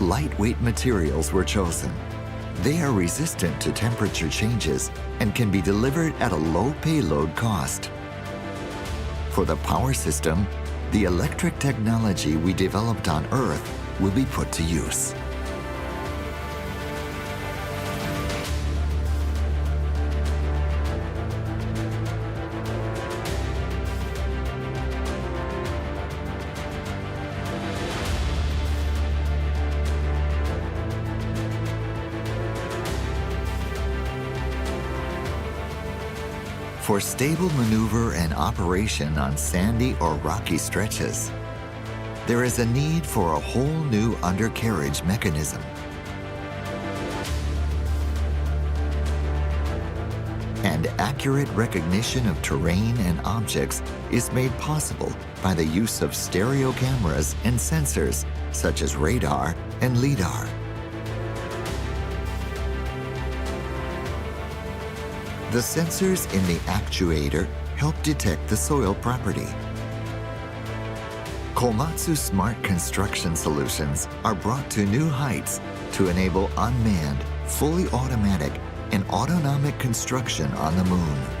lightweight materials were chosen. They are resistant to temperature changes and can be delivered at a low payload cost. For the power system, the electric technology we developed on Earth will be put to use. For stable maneuver and operation on sandy or rocky stretches, there is a need for a whole new undercarriage mechanism. And accurate recognition of terrain and objects is made possible by the use of stereo cameras and sensors such as radar and LiDAR. The sensors in the actuator help detect the soil property. Komatsu Smart Construction Solutions are brought to new heights to enable unmanned, fully automatic, and autonomic construction on the Moon.